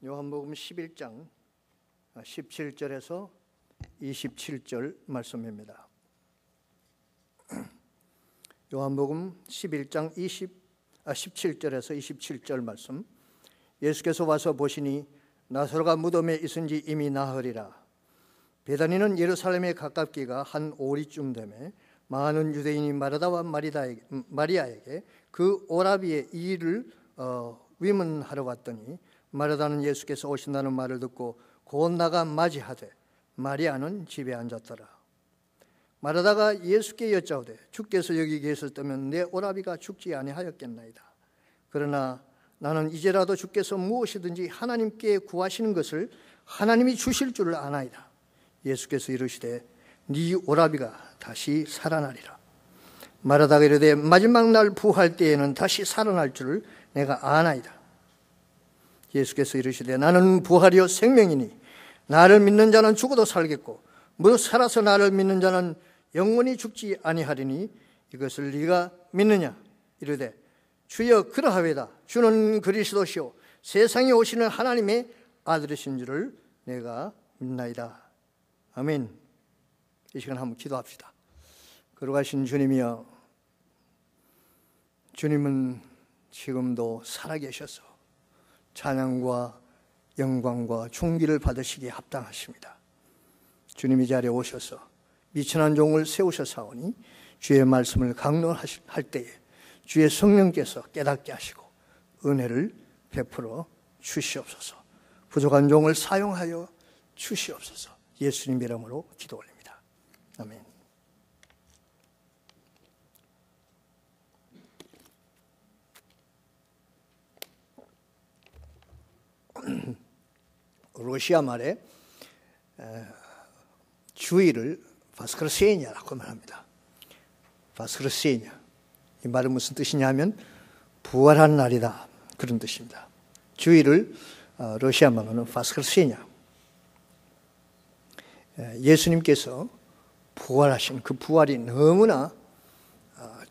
요한복음 11장 17절에서 27절 말씀입니다. 요한복음 11장 17절에서 27절 말씀. 예수께서 와서 보시니 나사로가 무덤에 있은지 이미 나흘이라. 베다니는 예루살렘에 가깝기가 한 오리쯤 되매 많은 유대인이 마르다와 마리아에게 그 오라비의 일을 위문하러 왔더니 마르다는 예수께서 오신다는 말을 듣고 곧 나가 맞이하되 마리아는 집에 앉았더라. 마르다가 예수께 여짜오되 주께서 여기 계셨다면 내 오라비가 죽지 아니하였겠나이다. 그러나 나는 이제라도 주께서 무엇이든지 하나님께 구하시는 것을 하나님이 주실 줄을 아나이다. 예수께서 이르시되 네 오라비가 다시 살아나리라. 마르다가 이르되 마지막 날 부활 때에는 다시 살아날 줄을 내가 아나이다. 예수께서 이르시되 나는 부활이요 생명이니 나를 믿는 자는 죽어도 살겠고 무릇 살아서 나를 믿는 자는 영원히 죽지 아니하리니 이것을 네가 믿느냐? 이르되 주여 그러하외다. 주는 그리스도시요 세상에 오시는 하나님의 아들이신 줄을 내가 믿나이다. 아멘. 이 시간 한번 기도합시다. 거룩하신 주님이여, 주님은 지금도 살아계셔서 찬양과 영광과 존귀를 받으시기에 합당하십니다. 주님이 자리에 오셔서 미천한 종을 세우셔사오니 주의 말씀을 강론할 때에 주의 성령께서 깨닫게 하시고 은혜를 베풀어 주시옵소서. 부족한 종을 사용하여 주시옵소서. 예수님 이름으로 기도 올립니다. 아멘. 러시아 말에 주일을 바스크르세냐라고 말합니다. 바스크르세냐, 이 말은 무슨 뜻이냐면 부활한 날이다, 그런 뜻입니다. 주일을 러시아 말로는 바스크르세냐. 예수님께서 부활하신 그 부활이 너무나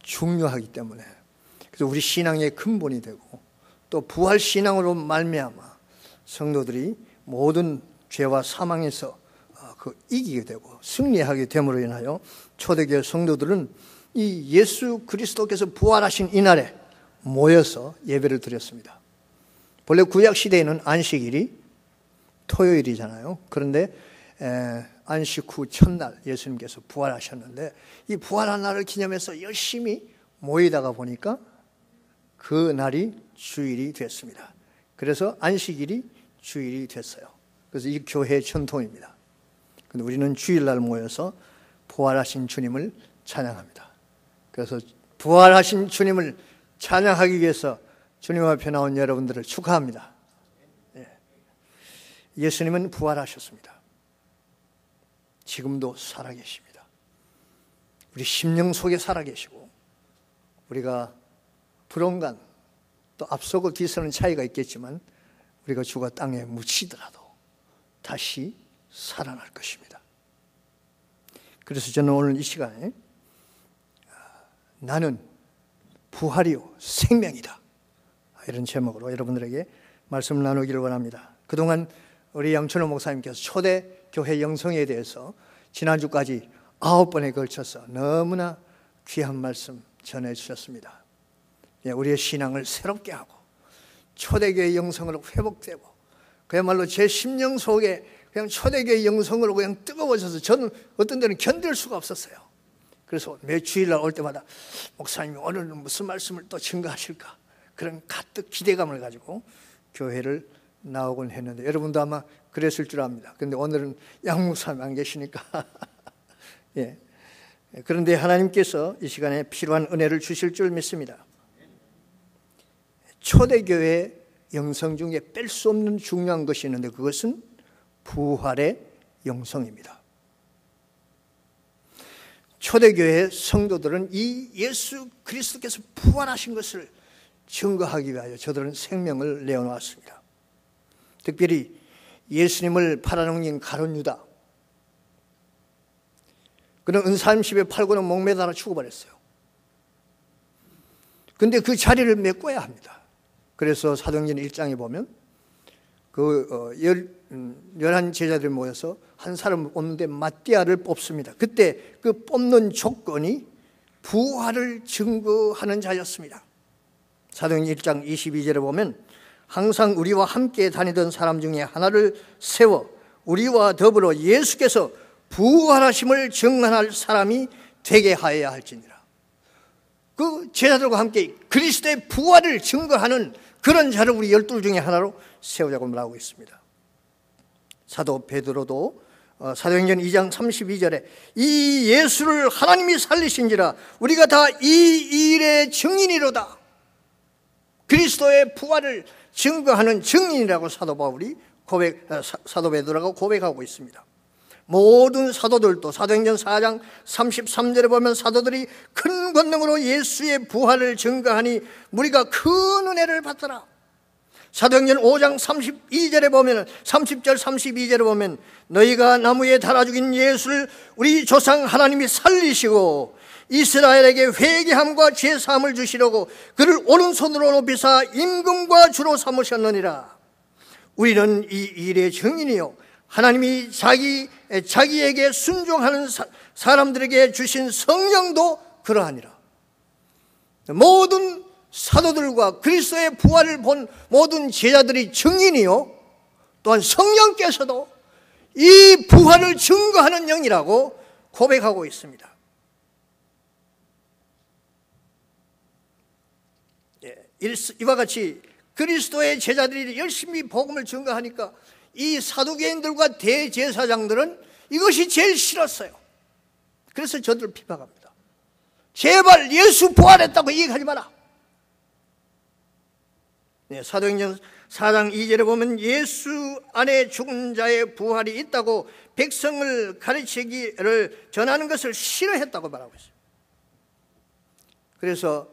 중요하기 때문에, 그래서 우리 신앙의 근본이 되고 또 부활 신앙으로 말미암아 성도들이 모든 죄와 사망에서 이기게 되고 승리하게 됨으로 인하여 초대교회 성도들은 이 예수 그리스도께서 부활하신 이날에 모여서 예배를 드렸습니다. 본래 구약 시대에는 안식일이 토요일이잖아요. 그런데 안식 후 첫날 예수님께서 부활하셨는데 이 부활한 날을 기념해서 열심히 모이다가 보니까 그 날이 주일이 됐습니다. 그래서 안식일이 주일이 됐어요. 그래서 이 교회의 전통입니다. 근데 우리는 주일날 모여서 부활하신 주님을 찬양합니다. 그래서 부활하신 주님을 찬양하기 위해서 주님 앞에 나온 여러분들을 축하합니다. 예수님은 부활하셨습니다. 지금도 살아계십니다. 우리 심령 속에 살아계시고, 우리가 불온간 또 앞서고 뒤서는 차이가 있겠지만 우리가 죽어 땅에 묻히더라도 다시 살아날 것입니다. 그래서 저는 오늘 이 시간에 나는 부활이요 생명이다, 이런 제목으로 여러분들에게 말씀을 나누기를 원합니다. 그동안 우리 양춘호 목사님께서 초대교회 영성에 대해서 지난주까지 9번에 걸쳐서 너무나 귀한 말씀 전해주셨습니다. 우리의 신앙을 새롭게 하고 초대교회 영성으로 회복되고, 그야말로 제 심령 속에 그냥 초대교회 영성으로 그냥 뜨거워져서 저는 어떤 데는 견딜 수가 없었어요. 그래서 매 주일날 올 때마다 목사님이 오늘은 무슨 말씀을 또 증거하실까, 그런 가득 기대감을 가지고 교회를 나오곤 했는데 여러분도 아마 그랬을 줄 압니다. 그런데 오늘은 양 목사님 안 계시니까 예. 그런데 하나님께서 이 시간에 필요한 은혜를 주실 줄 믿습니다. 초대교회 영성 중에 뺄 수 없는 중요한 것이 있는데 그것은 부활의 영성입니다. 초대교회 성도들은 이 예수 그리스도께서 부활하신 것을 증거하기 위하여 저들은 생명을 내어놓았습니다. 특별히 예수님을 팔아넘긴 가룟 유다, 그는 은사님 집에 팔고는 목매달아 죽어버렸어요. 그런데 그 자리를 메꿔야 합니다. 그래서 사도행전 1장에 보면 열한 제자들이 모여서 한 사람을 뽑는데 마띠아를 뽑습니다. 그때 그 뽑는 조건이 부활을 증거하는 자였습니다. 사도행전 1장 22절에 보면 항상 우리와 함께 다니던 사람 중에 하나를 세워 우리와 더불어 예수께서 부활하심을 증언할 사람이 되게 하여야 할지니라. 그 제자들과 함께 그리스도의 부활을 증거하는 그런 자를 우리 12 중에 하나로 세우자고 말하고 있습니다. 사도 베드로도 사도행전 2장 32절에 이 예수를 하나님이 살리신지라 우리가 다 이 일의 증인이로다. 그리스도의 부활을 증거하는 증인이라고 사도 베드로가 고백하고 있습니다. 모든 사도들도 사도행전 4장 33절에 보면 사도들이 큰 권능으로 예수의 부활을 증거하니 우리가 큰 은혜를 받더라. 사도행전 5장 32절에 보면 30절 32절에 보면 너희가 나무에 달아 죽인 예수를 우리 조상 하나님이 살리시고 이스라엘에게 회개함과 죄사함을 주시려고 그를 오른손으로 높이사 임금과 주로 삼으셨느니라. 우리는 이 일의 증인이요 하나님이 자기에게 순종하는 사람들에게 주신 성령도 그러하니라. 모든 사도들과 그리스도의 부활을 본 모든 제자들이 증인이요 또한 성령께서도 이 부활을 증거하는 영이라고 고백하고 있습니다. 이와 같이 그리스도의 제자들이 열심히 복음을 증거하니까 이 사두개인들과 대제사장들은 이것이 제일 싫었어요. 그래서 저들을 비판합니다. 제발 예수 부활했다고 얘기하지 마라. 사도행전 4장 2절에 보면 예수 안에 죽은 자의 부활이 있다고 백성을 가르치기를 전하는 것을 싫어했다고 말하고 있어요. 그래서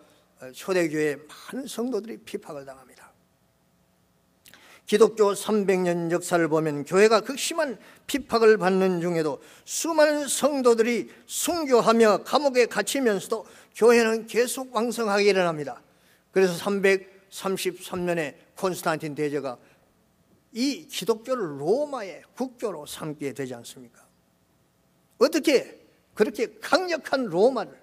초대교회 많은 성도들이 피박을 당합니다. 기독교 300년 역사를 보면 교회가 극심한 핍박을 받는 중에도 수많은 성도들이 순교하며 감옥에 갇히면서도 교회는 계속 왕성하게 일어납니다. 그래서 333년에 콘스탄틴 대제가 이 기독교를 로마의 국교로 삼게 되지 않습니까? 어떻게 그렇게 강력한 로마를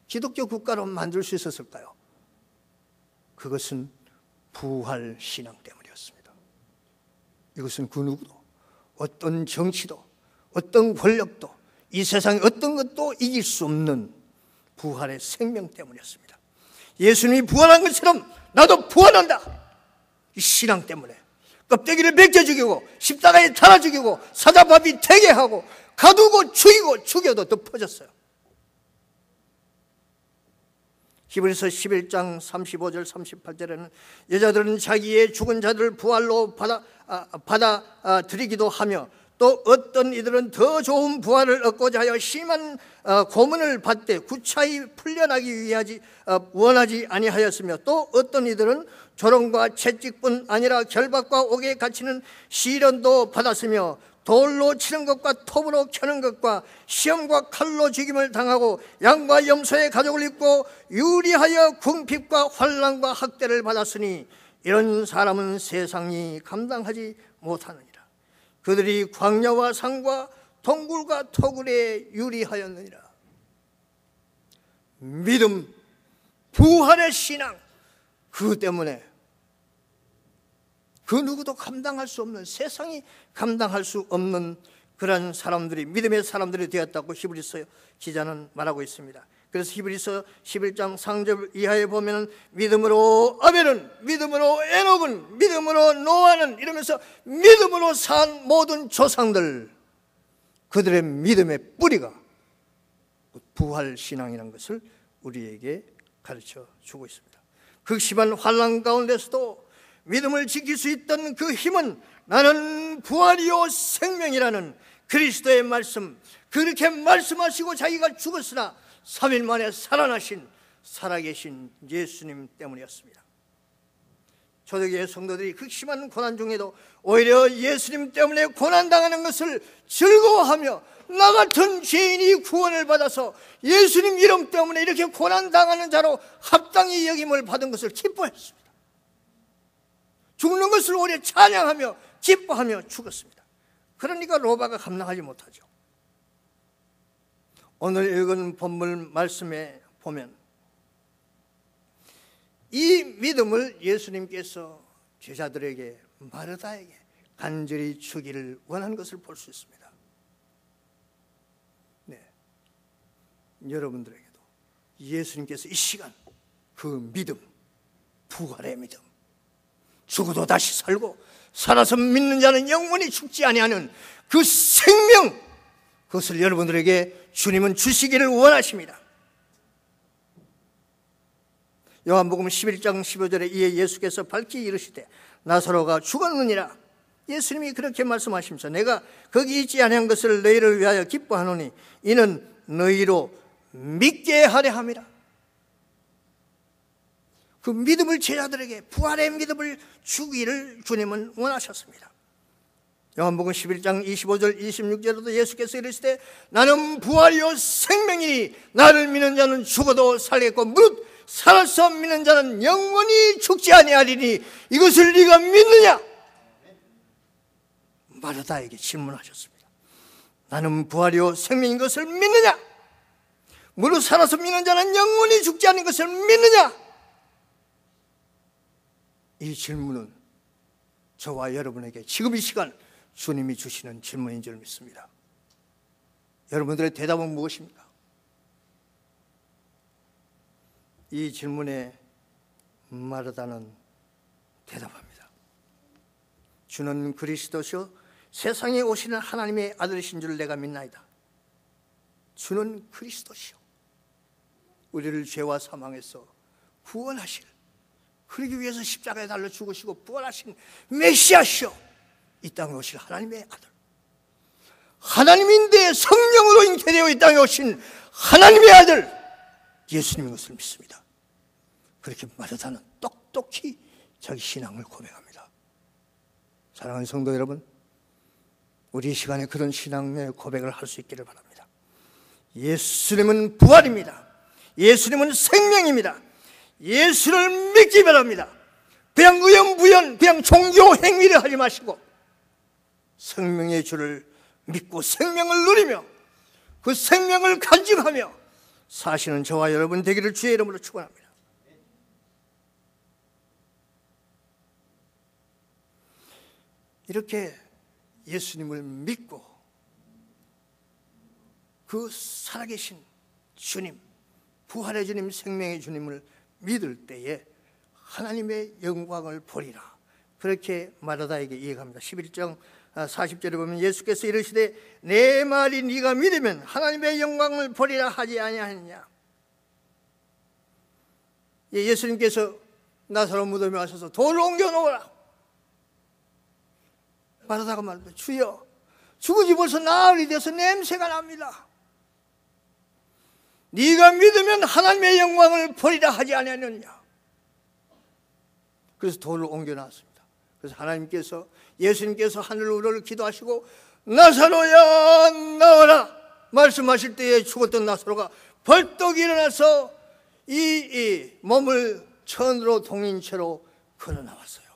기독교 국가로 만들 수 있었을까요? 그것은 부활 신앙 때문이었습니다. 이것은 그 누구도 어떤 정치도 어떤 권력도 이 세상의 어떤 것도 이길 수 없는 부활의 생명 때문이었습니다. 예수님이 부활한 것처럼 나도 부활한다. 이 신앙 때문에 껍데기를 벗겨 죽이고 십자가에 달아 죽이고 사자밥이 되게 하고 가두고 죽이고 죽여도 더 퍼졌어요. 히브리서 11장 35절 38절에는 여자들은 자기의 죽은 자들을 부활로 받아들이기도 하며 또 어떤 이들은 더 좋은 부활을 얻고자 하여 심한 고문을 받되 구차히 풀려나기 원하지 아니하였으며 또 어떤 이들은 조롱과 채찍뿐 아니라 결박과 옥에 갇히는 시련도 받았으며 돌로 치는 것과 톱으로 켜는 것과 시험과 칼로 죽임을 당하고 양과 염소의 가죽을 입고 유리하여 궁핍과 환난과 학대를 받았으니 이런 사람은 세상이 감당하지 못하느니라. 그들이 광야와 산과 동굴과 토굴에 유리하였느니라. 믿음, 부활의 신앙, 그 때문에 그 누구도 감당할 수 없는, 세상이 감당할 수 없는 그런 사람들이, 믿음의 사람들이 되었다고 히브리서 기자는 말하고 있습니다. 그래서 히브리서 11장 3절 이하에 보면 믿음으로 아벨은, 믿음으로 에녹은, 믿음으로 노아는, 이러면서 믿음으로 산 모든 조상들, 그들의 믿음의 뿌리가 부활신앙이라는 것을 우리에게 가르쳐 주고 있습니다. 극심한 환난 가운데서도 믿음을 지킬 수 있던 그 힘은 나는 부활이요 생명이라는 그리스도의 말씀, 그렇게 말씀하시고 자기가 죽었으나 3일 만에 살아나신 살아계신 예수님 때문이었습니다. 초대교회 성도들이 극심한 고난 중에도 오히려 예수님 때문에 고난당하는 것을 즐거워하며 나 같은 죄인이 구원을 받아서 예수님 이름 때문에 이렇게 고난당하는 자로 합당히 여김을 받은 것을 기뻐했습니다. 죽는 것을 오히려 찬양하며 기뻐하며 죽었습니다. 그러니까 로바가 감당하지 못하죠. 오늘 읽은 본문 말씀에 보면 이 믿음을 예수님께서 제자들에게, 마르다에게 간절히 주기를 원한 것을 볼 수 있습니다. 네, 여러분들에게도 예수님께서 이 시간 그 믿음, 부활의 믿음, 죽어도 다시 살고 살아서 믿는 자는 영원히 죽지 아니하는 그 생명, 그것을 여러분들에게 주님은 주시기를 원하십니다. 요한복음 11장 15절에 이에 예수께서 밝히 이르시되 나사로가 죽었느니라. 예수님이 그렇게 말씀하시면서 내가 거기 있지 아니한 것을 너희를 위하여 기뻐하노니 이는 너희로 믿게 하려 함이라. 그 믿음을 제자들에게, 부활의 믿음을 주기를 주님은 원하셨습니다. 요한복음 11장 25절 26절에도 예수께서 이르시되 나는 부활이요 생명이니 나를 믿는 자는 죽어도 살겠고 무릇 살아서 믿는 자는 영원히 죽지 아니하리니 이것을 네가 믿느냐? 마르다에게 질문하셨습니다. 나는 부활이요 생명인 것을 믿느냐? 무릇 살아서 믿는 자는 영원히 죽지 않은 것을 믿느냐? 이 질문은 저와 여러분에게 지금 이 시간 주님이 주시는 질문인 줄 믿습니다. 여러분들의 대답은 무엇입니까? 이 질문에 마르다는 대답합니다. 주는 그리스도시요 세상에 오시는 하나님의 아들이신 줄 내가 믿나이다. 주는 그리스도시요 우리를 죄와 사망에서 구원하실, 그러기 위해서 십자가에 달려 죽으시고 부활하신 메시아시요 이 땅에 오실 하나님의 아들, 하나님인데 성령으로 잉태되어 이 땅에 오신 하나님의 아들 예수님인 것을 믿습니다. 그렇게 마르다는 똑똑히 자기 신앙을 고백합니다. 사랑하는 성도 여러분, 우리 이 시간에 그런 신앙의 고백을 할 수 있기를 바랍니다. 예수님은 부활입니다. 예수님은 생명입니다. 예수를 믿기 바랍니다. 그냥 의연부연 그냥 종교 행위를 하지 마시고 생명의 주를 믿고 생명을 누리며 그 생명을 간직하며 사시는 저와 여러분 되기를 주의 이름으로 축원합니다. 이렇게 예수님을 믿고 그 살아계신 주님, 부활의 주님, 생명의 주님을 믿을 때에 하나님의 영광을 보리라. 그렇게 마르다에게 이야기합니다. 11장 40절에 보면 예수께서 이르시되 내 말이 네가 믿으면 하나님의 영광을 보리라 하지 아니하느냐. 예수님께서 나사로 무덤에 와셔서 돌을 옮겨 놓으라. 마르다가 말합니다. 주여, 죽은지 벌써 나흘이 돼서 냄새가 납니다. 네가 믿으면 하나님의 영광을 보리라 하지 아니하느냐. 그래서 돌을 옮겨 놨습니다. 그래서 하나님께서, 예수님께서 하늘을 우러러 기도하시고 나사로야 나와라 말씀하실 때에 죽었던 나사로가 벌떡 일어나서 이 몸을 천으로 동인 채로 걸어 나왔어요.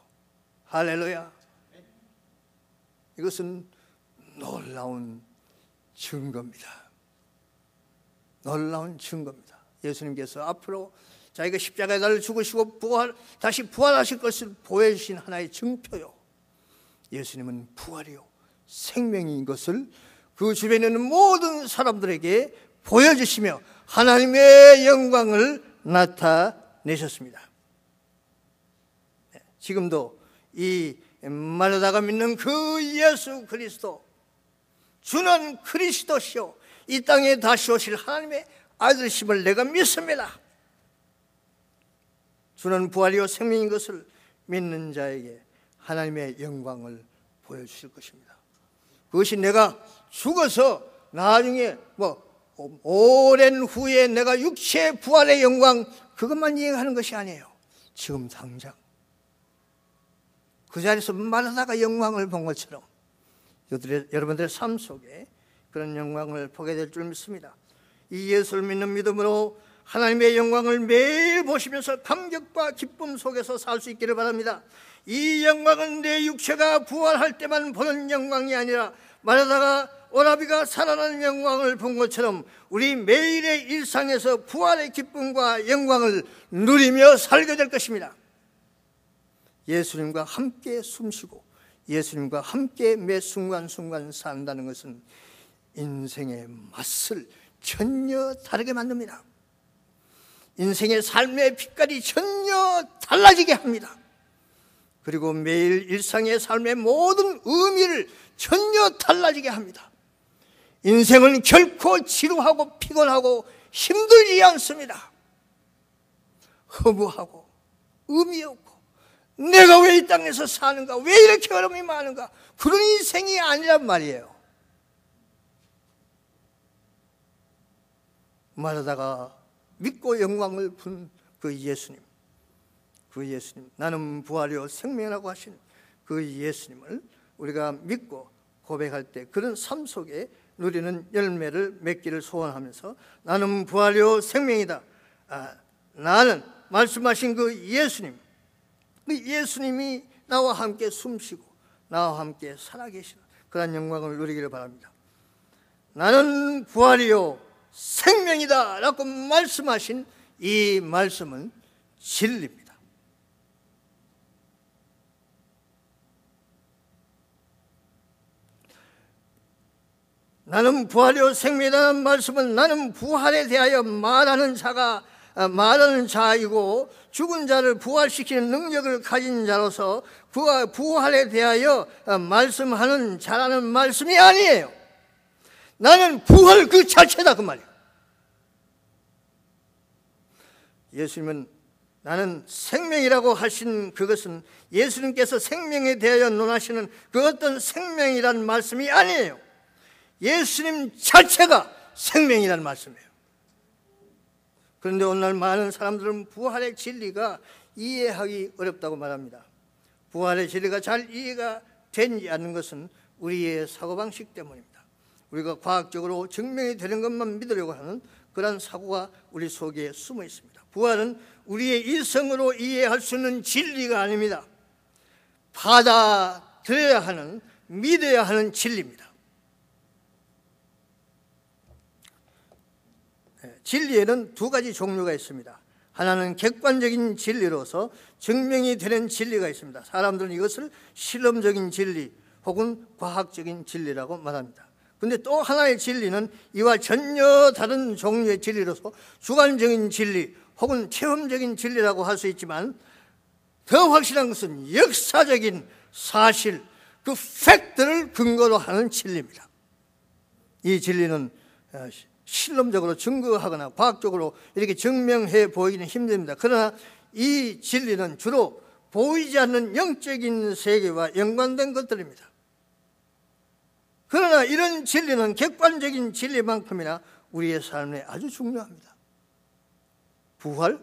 할렐루야. 이것은 놀라운 증거입니다. 놀라운 증거입니다. 예수님께서 앞으로 자기가 십자가에 달려 죽으시고 다시 부활하실 것을 보여주신 하나의 증표요. 예수님은 부활이요 생명인 것을 그 주변에 있는 모든 사람들에게 보여주시며 하나님의 영광을 나타내셨습니다. 지금도 이 마르다가 믿는 그 예수 그리스도, 주는 그리스도시요 이 땅에 다시 오실 하나님의 아들심을 내가 믿습니다. 주는 부활이요 생명인 것을 믿는 자에게 하나님의 영광을 보여주실 것입니다. 그것이 내가 죽어서 나중에 오랜 후에 내가 육체의 부활의 영광 그것만 이행하는 것이 아니에요. 지금 당장 그 자리에서 마르다가 영광을 본 것처럼 여러분들의 삶 속에 그런 영광을 보게 될 줄 믿습니다. 이 예수를 믿는 믿음으로 하나님의 영광을 매일 보시면서 감격과 기쁨 속에서 살 수 있기를 바랍니다. 이 영광은 내 육체가 부활할 때만 보는 영광이 아니라 말하다가 오라비가 살아나는 영광을 본 것처럼 우리 매일의 일상에서 부활의 기쁨과 영광을 누리며 살게 될 것입니다. 예수님과 함께 숨쉬고 예수님과 함께 매 순간순간 산다는 것은 인생의 맛을 전혀 다르게 만듭니다. 인생의 삶의 빛깔이 전혀 달라지게 합니다. 그리고 매일 일상의 삶의 모든 의미를 전혀 달라지게 합니다. 인생은 결코 지루하고 피곤하고 힘들지 않습니다. 허무하고 의미 없고 내가 왜 이 땅에서 사는가, 왜 이렇게 어려움이 많은가, 그런 인생이 아니란 말이에요. 말하다가 믿고 영광을 본 그 예수님, 나는 부활이요 생명이라고 하신 그 예수님을 우리가 믿고 고백할 때 그런 삶 속에 누리는 열매를 맺기를 소원하면서 나는 부활이요 생명이다. 나는 말씀하신 그 예수님이 나와 함께 숨쉬고 나와 함께 살아계시는 그런 영광을 누리기를 바랍니다. 나는 부활이요 생명이다 라고 말씀하신 이 말씀은 진리입니다. 나는 부활이요 생명이라는 말씀은 나는 부활에 대하여 말하는 자이고 죽은 자를 부활시키는 능력을 가진 자로서 부활에 대하여 말씀하는 자라는 말씀이 아니에요. 나는 부활 그 자체다 그 말이에요. 예수님은 나는 생명이라고 하신 그것은 예수님께서 생명에 대하여 논하시는 그 어떤 생명이라는 말씀이 아니에요. 예수님 자체가 생명이라는 말씀이에요. 그런데 오늘날 많은 사람들은 부활의 진리가 이해하기 어렵다고 말합니다. 부활의 진리가 잘 이해가 되지 않는 것은 우리의 사고방식 때문입니다. 우리가 과학적으로 증명이 되는 것만 믿으려고 하는 그런 사고가 우리 속에 숨어 있습니다. 부활은 우리의 일성으로 이해할 수 있는 진리가 아닙니다. 받아들여야 하는, 믿어야 하는 진리입니다. 진리에는 두 가지 종류가 있습니다. 하나는 객관적인 진리로서 증명이 되는 진리가 있습니다. 사람들은 이것을 실험적인 진리 혹은 과학적인 진리라고 말합니다. 그런데 또 하나의 진리는 이와 전혀 다른 종류의 진리로서 주관적인 진리 혹은 체험적인 진리라고 할 수 있지만 더 확실한 것은 역사적인 사실, 그 팩트를 근거로 하는 진리입니다. 이 진리는 실험적으로 증거하거나 과학적으로 이렇게 증명해 보이기는 힘듭니다. 그러나 이 진리는 주로 보이지 않는 영적인 세계와 연관된 것들입니다. 그러나 이런 진리는 객관적인 진리만큼이나 우리의 삶에 아주 중요합니다. 부활,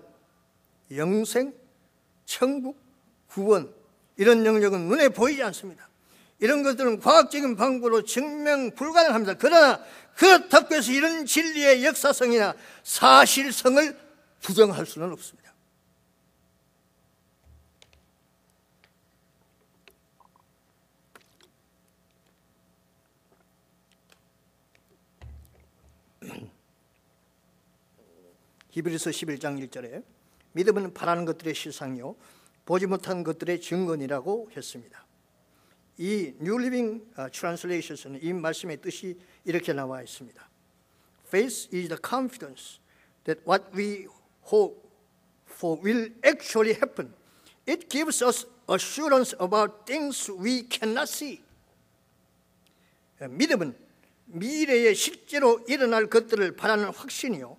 영생, 천국, 구원, 이런 영역은 눈에 보이지 않습니다. 이런 것들은 과학적인 방법으로 증명 불가능합니다. 그러나 그렇다고 해서 이런 진리의 역사성이나 사실성을 부정할 수는 없습니다. 히브리서 11장 1절에 믿음은 바라는 것들의 실상이요 보지 못한 것들의 증거니라고 했습니다. 이 New Living Translation은 이 말씀의 뜻이 이렇게 나와 있습니다. Faith is the confidence that what we hope for will actually happen. It gives us assurance about things we cannot see. 믿음은 미래에 실제로 일어날 것들을 바라는 확신이요,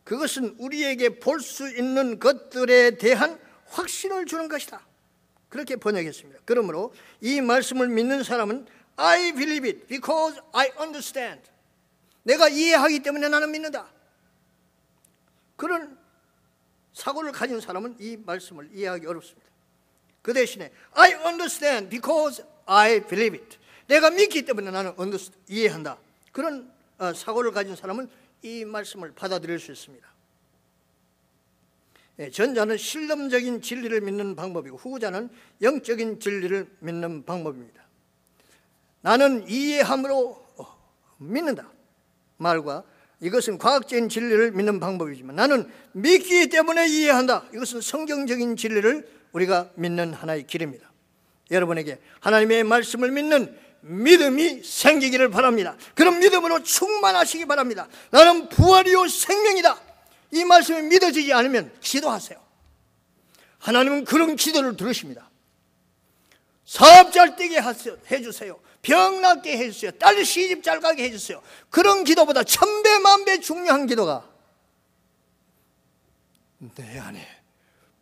그것은 우리에게 볼 수 있는 것들에 대한 확신을 주는 것이다. 그렇게 번역했습니다. 그러므로 이 말씀을 믿는 사람은 I believe it because I understand. 내가 이해하기 때문에 나는 믿는다. 그런 사고를 가진 사람은 이 말씀을 이해하기 어렵습니다. 그 대신에 I understand because I believe it. 내가 믿기 때문에 나는 이해한다. 그런 사고를 가진 사람은 이 말씀을 받아들일 수 있습니다. 전자는 실험적인 진리를 믿는 방법이고 후자는 영적인 진리를 믿는 방법입니다. 나는 이해함으로 믿는다 말과 이것은 과학적인 진리를 믿는 방법이지만 나는 믿기 때문에 이해한다, 이것은 성경적인 진리를 우리가 믿는 하나의 길입니다. 여러분에게 하나님의 말씀을 믿는 믿음이 생기기를 바랍니다. 그런 믿음으로 충만하시기 바랍니다. 나는 부활이요 생명이다, 이 말씀이 믿어지지 않으면 기도하세요. 하나님은 그런 기도를 들으십니다. 사업 잘 되게 해주세요. 병 낫게 해주세요. 딸 시집 잘 가게 해주세요. 그런 기도보다 천배 만배 중요한 기도가 내 안에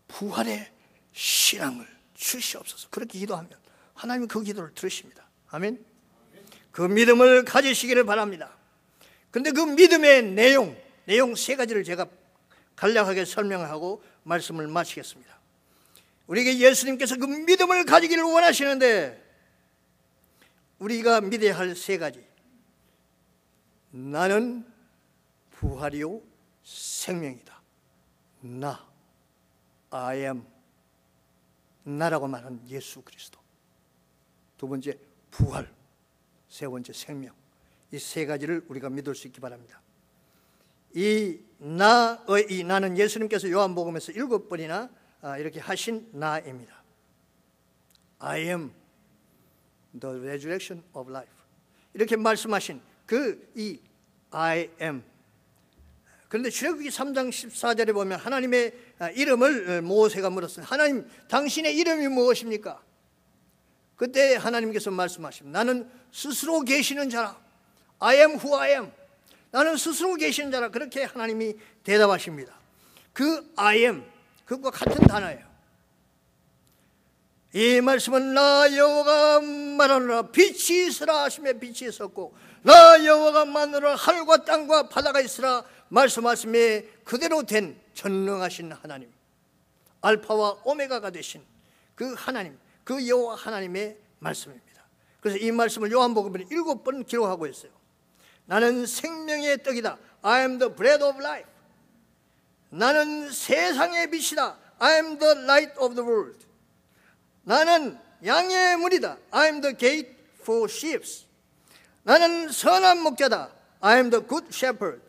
부활의 신앙을 주시옵소서. 그렇게 기도하면 하나님은 그 기도를 들으십니다. 아멘. 그 믿음을 가지시기를 바랍니다. 그런데 그 믿음의 내용 세 가지를 제가 간략하게 설명하고 말씀을 마치겠습니다. 우리에게 예수님께서 그 믿음을 가지기를 원하시는데 우리가 믿어야 할 세 가지. 나는 부활이요 생명이다. 나, I am, 나라고 말하는 예수 그리스도. 두 번째 부활, 세 번째 생명. 이 세 가지를 우리가 믿을 수 있기 바랍니다. 이 나는 예수님께서 요한복음에서 7번이나 이렇게 하신 나입니다. I am the resurrection of life. 이렇게 말씀하신 이 I am. 그런데 출애굽기 3장 14절에 보면 하나님의 이름을 모세가 물었어요. 하나님, 당신의 이름이 무엇입니까? 그때 하나님께서 말씀하십니다. 나는 스스로 계시는 자라. I am who I am. 나는 스스로 계시는 자라. 그렇게 하나님이 대답하십니다. 그 I am, 그것과 같은 단어예요. 이 말씀은 나 여호와가 말하노라. 빛이 있으라 하시며 빛이 있었고 나 여호와가 말하노라. 하늘과 땅과 바다가 있으라 말씀하시며 그대로 된 전능하신 하나님, 알파와 오메가가 되신 그 하나님, 그 여호와 하나님의 말씀입니다. 그래서 이 말씀을 요한복음에 7번 기록하고 있어요. 나는 생명의 떡이다. I am the bread of life. 나는 세상의 빛이다. I am the light of the world. 나는 양의 문이다. I am the gate for sheep. 나는 선한 목자다. I am the good shepherd.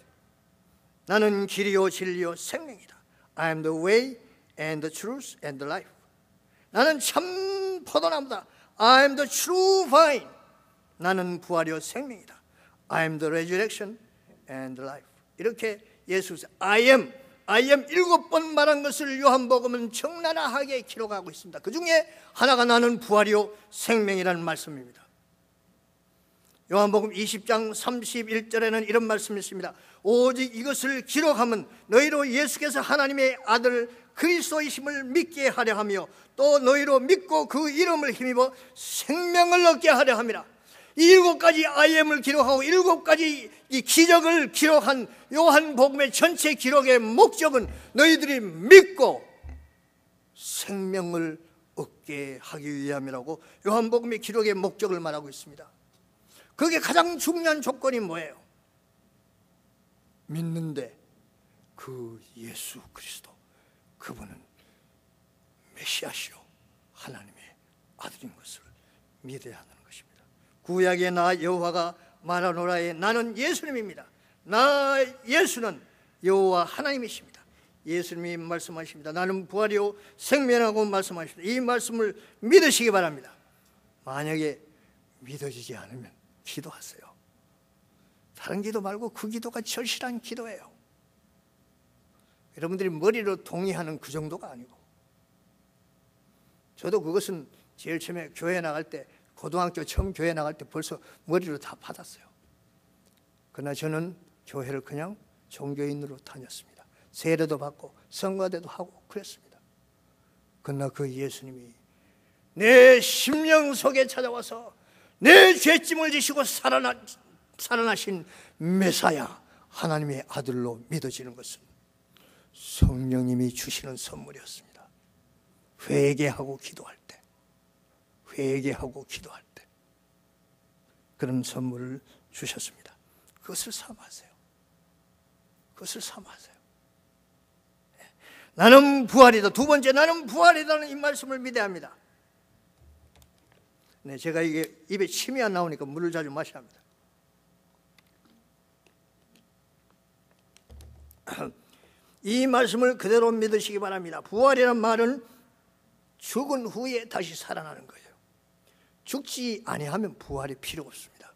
나는 길이요 진리요 생명이다. I am the way and the truth and the life. 나는 참 포도나무다. I am the true vine. 나는 부활이요 생명이다. I am the resurrection and the life. 이렇게 예수께서 I am 7번 말한 것을 요한복음은 적나라하게 기록하고 있습니다. 그 중에 하나가 나는 부활이요 생명이라는 말씀입니다. 요한복음 20장 31절에는 이런 말씀이 있습니다. 오직 이것을 기록하면 너희로 예수께서 하나님의 아들 그리스도이심을 믿게 하려 하며 또 너희로 믿고 그 이름을 힘입어 생명을 얻게 하려 함이라. 이 7가지 I am을 기록하고 7가지 이 기적을 기록한 요한복음의 전체 기록의 목적은 너희들이 믿고 생명을 얻게 하기 위함이라고 요한복음의 기록의 목적을 말하고 있습니다. 그게 가장 중요한 조건이 뭐예요? 믿는데 그 예수 그리스도, 그분은 메시아시오 하나님의 아들인 것을 믿어야 하는 것입니다. 구약의 나 여호와가 말하노라의 나는 예수님입니다. 나 예수는 여호와 하나님이십니다. 예수님이 말씀하십니다. 나는 부활이요 생명이라고 말씀하십니다. 이 말씀을 믿으시기 바랍니다. 만약에 믿어지지 않으면 기도하세요. 다른 기도 말고 그 기도가 절실한 기도예요. 여러분들이 머리로 동의하는 그 정도가 아니고, 저도 그것은 제일 처음에 교회 나갈 때, 고등학교 처음 교회 나갈 때 벌써 머리로 다 받았어요. 그러나 저는 교회를 그냥 종교인으로 다녔습니다. 세례도 받고 성가대도 하고 그랬습니다. 그러나 그 예수님이 내 심령 속에 찾아와서 내 죄짐을 지시고 살아나신 메사야 하나님의 아들로 믿어지는 것은 성령님이 주시는 선물이었습니다. 회개하고 기도할 때, 그런 선물을 주셨습니다. 그것을 삼으세요. 나는 부활이다. 두 번째, 나는 부활이다는 이 말씀을 믿어야 합니다. 네, 제가 이게 입에 침이 안 나오니까 물을 자주 마셔야 합니다. 이 말씀을 그대로 믿으시기 바랍니다. 부활이란 말은 죽은 후에 다시 살아나는 거예요. 죽지 아니하면 부활이 필요가 없습니다.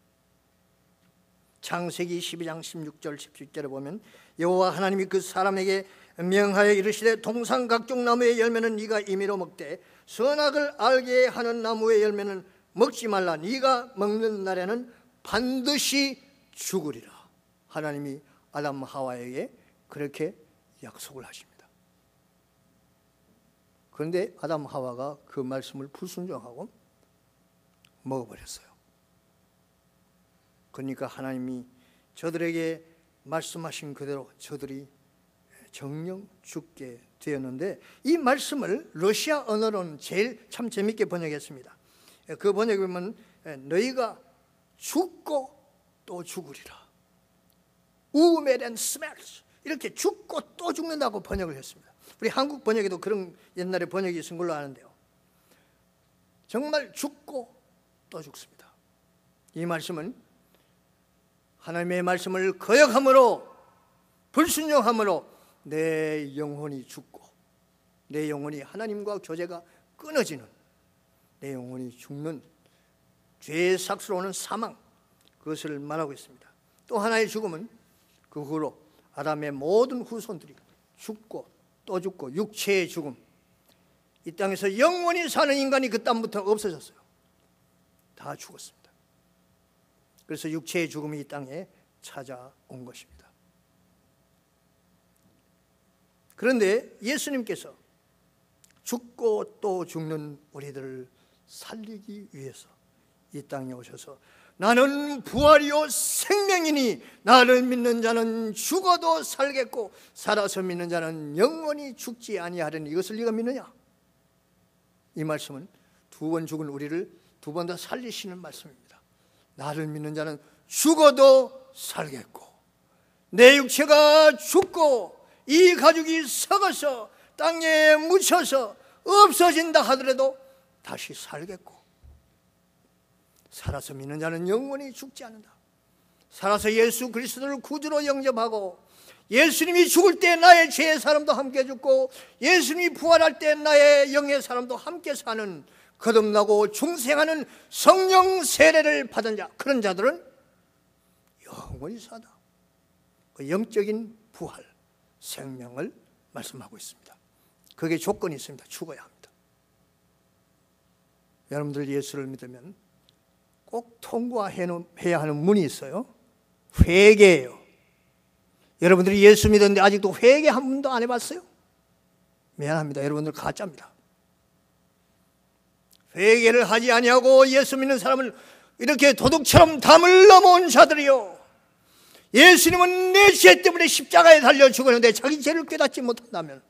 창세기 12장 16절 17절에 보면 여호와 하나님이 그 사람에게 명하여 이르시되 동산 각종 나무의 열매는 네가 임의로 먹되 선악을 알게 하는 나무의 열매는 먹지 말라. 네가 먹는 날에는 반드시 죽으리라. 하나님이 아담 하와에게 그렇게 약속을 하십니다. 그런데 아담 하와가 그 말씀을 불순종하고 먹어버렸어요. 그러니까 하나님이 저들에게 말씀하신 그대로 저들이 정령 죽게 되었는데, 이 말씀을 러시아 언어로는 제일 참 재밌게 번역했습니다. 그 번역에 보면 너희가 죽고 또 죽으리라. 우메렌 스멜스, 이렇게 죽고 또 죽는다고 번역을 했습니다. 우리 한국 번역에도 그런 옛날에 번역이 있은 걸로 아는데요. 정말 죽고 또 죽습니다. 이 말씀은 하나님의 말씀을 거역함으로, 불순종함으로 내 영혼이 죽고 내 영혼이 하나님과 교제가 끊어지는, 내 영혼이 죽는 죄의 삭스로 오는 사망, 그것을 말하고 있습니다. 또 하나의 죽음은 그 후로 아담의 모든 후손들이 죽고 또 죽고, 육체의 죽음, 이 땅에서 영원히 사는 인간이 그 땅부터 없어졌어요. 다 죽었습니다. 그래서 육체의 죽음이 이 땅에 찾아온 것입니다. 그런데 예수님께서 죽고 또 죽는 우리들을 살리기 위해서 이 땅에 오셔서 나는 부활이요 생명이니 나를 믿는 자는 죽어도 살겠고 살아서 믿는 자는 영원히 죽지 아니하리니 이것을 네가 믿느냐? 이 말씀은 두 번 죽은 우리를 두 번 더 살리시는 말씀입니다. 나를 믿는 자는 죽어도 살겠고, 내 육체가 죽고 이 가죽이 썩어서 땅에 묻혀서 없어진다 하더라도 다시 살겠고, 살아서 믿는 자는 영원히 죽지 않는다. 살아서 예수 그리스도를 구주로 영접하고 예수님이 죽을 때 나의 죄의 사람도 함께 죽고 예수님이 부활할 때 나의 영의 사람도 함께 사는, 거듭나고 중생하는 성령 세례를 받은 자, 그런 자들은 영원히 사다. 그 영적인 부활, 생명을 말씀하고 있습니다. 그게 조건이 있습니다. 죽어야 합니다. 여러분들 예수를 믿으면 꼭 통과해야 하는 문이 있어요. 회개예요. 여러분들이 예수 믿었는데 아직도 회개 한 번도 안 해봤어요? 미안합니다. 여러분들 가짜입니다. 회개를 하지 아니하고 예수 믿는 사람을 이렇게 도둑처럼 담을 넘어온 자들이요, 예수님은 내 죄 때문에 십자가에 달려 죽었는데 자기 죄를 깨닫지 못한다면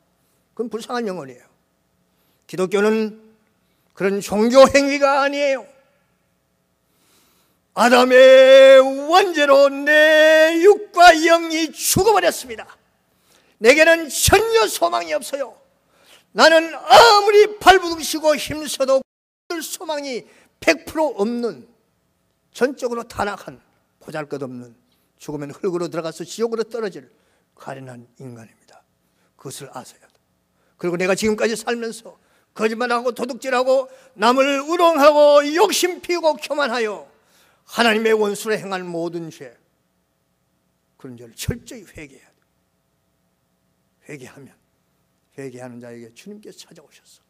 그건 불쌍한 영혼이에요. 기독교는 그런 종교 행위가 아니에요. 아담의 원죄로 내 육과 영이 죽어버렸습니다. 내게는 전혀 소망이 없어요. 나는 아무리 발부둥치고 힘써도 소망이 100% 없는, 전적으로 타락한, 보잘것없는, 죽으면 흙으로 들어가서 지옥으로 떨어질 가련한 인간입니다. 그것을 아셔야 돼. 그리고 내가 지금까지 살면서 거짓말하고 도둑질하고 남을 우롱하고 욕심 피우고 교만하여 하나님의 원수로 행할 모든 죄, 그런 죄를 철저히 회개해야 돼. 회개하면 회개하는 자에게 주님께서 찾아오셔서